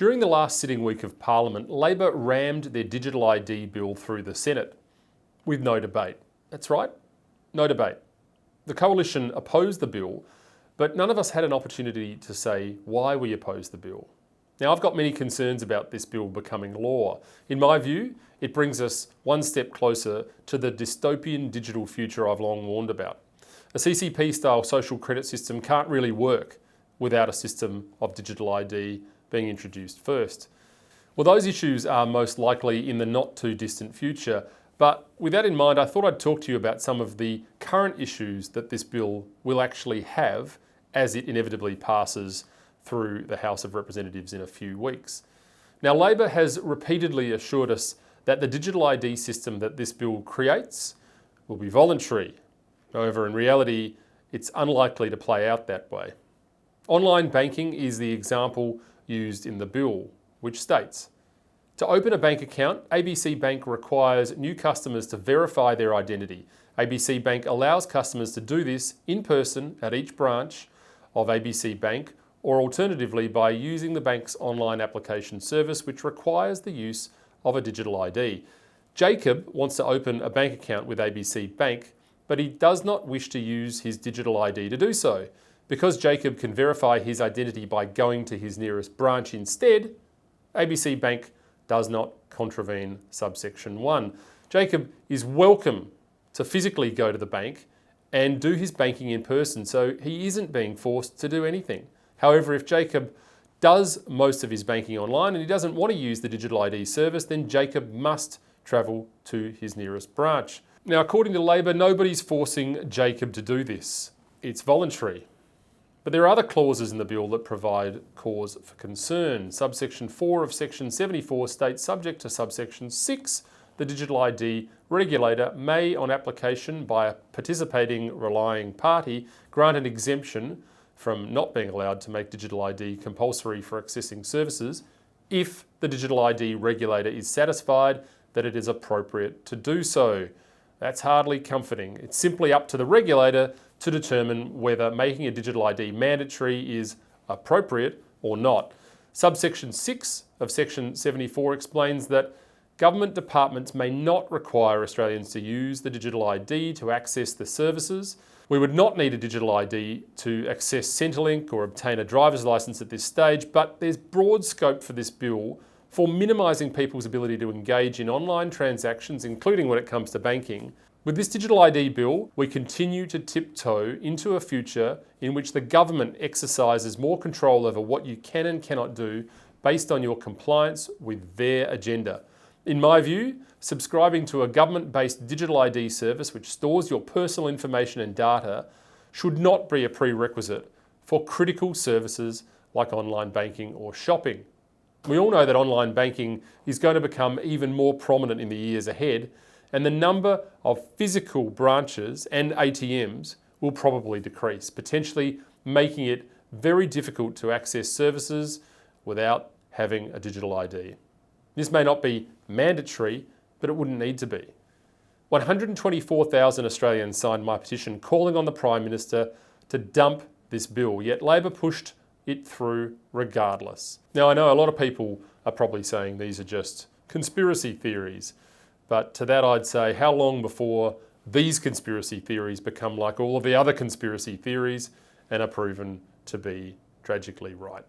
During the last sitting week of Parliament, Labor rammed their digital ID bill through the Senate with no debate. That's right, no debate. The coalition opposed the bill, but none of us had an opportunity to say why we opposed the bill. Now, I've got many concerns about this bill becoming law. In my view, it brings us one step closer to the dystopian digital future I've long warned about. A CCP-style social credit system can't really work without a system of digital ID being introduced first. Well, those issues are most likely in the not too distant future, but with that in mind, I thought I'd talk to you about some of the current issues that this bill will actually have as it inevitably passes through the House of Representatives in a few weeks. Now, Labor has repeatedly assured us that the digital ID system that this bill creates will be voluntary. However, in reality, it's unlikely to play out that way. Online banking is the example used in the bill, which states, to open a bank account, ABC Bank requires new customers to verify their identity. ABC Bank allows customers to do this in person at each branch of ABC Bank, or alternatively by using the bank's online application service, which requires the use of a digital ID. Jacob wants to open a bank account with ABC Bank, but he does not wish to use his digital ID to do so. Because Jacob can verify his identity by going to his nearest branch instead, ABC Bank does not contravene subsection 1. Jacob is welcome to physically go to the bank and do his banking in person, so he isn't being forced to do anything. However, if Jacob does most of his banking online and he doesn't want to use the digital ID service, then Jacob must travel to his nearest branch. Now, according to Labor, nobody's forcing Jacob to do this. It's voluntary. But there are other clauses in the bill that provide cause for concern. Subsection 4 of Section 74 states, subject to subsection 6, the digital ID regulator may, on application by a participating relying party, grant an exemption from not being allowed to make digital ID compulsory for accessing services if the digital ID regulator is satisfied that it is appropriate to do so. That's hardly comforting. It's simply up to the regulator to determine whether making a digital ID mandatory is appropriate or not. Subsection 6 of Section 74 explains that government departments may not require Australians to use the digital ID to access the services. We would not need a digital ID to access Centrelink or obtain a driver's licence at this stage, but there's broad scope for this bill for minimising people's ability to engage in online transactions, including when it comes to banking. With this digital ID bill, we continue to tiptoe into a future in which the government exercises more control over what you can and cannot do based on your compliance with their agenda. In my view, subscribing to a government-based digital ID service which stores your personal information and data should not be a prerequisite for critical services like online banking or shopping. We all know that online banking is going to become even more prominent in the years ahead, and the number of physical branches and ATMs will probably decrease, potentially making it very difficult to access services without having a digital ID. This may not be mandatory, but it wouldn't need to be. 124,000 Australians signed my petition calling on the Prime Minister to dump this bill, yet Labor pushed it through regardless. Now, I know a lot of people are probably saying these are just conspiracy theories, but to that I'd say, how long before these conspiracy theories become like all of the other conspiracy theories and are proven to be tragically right?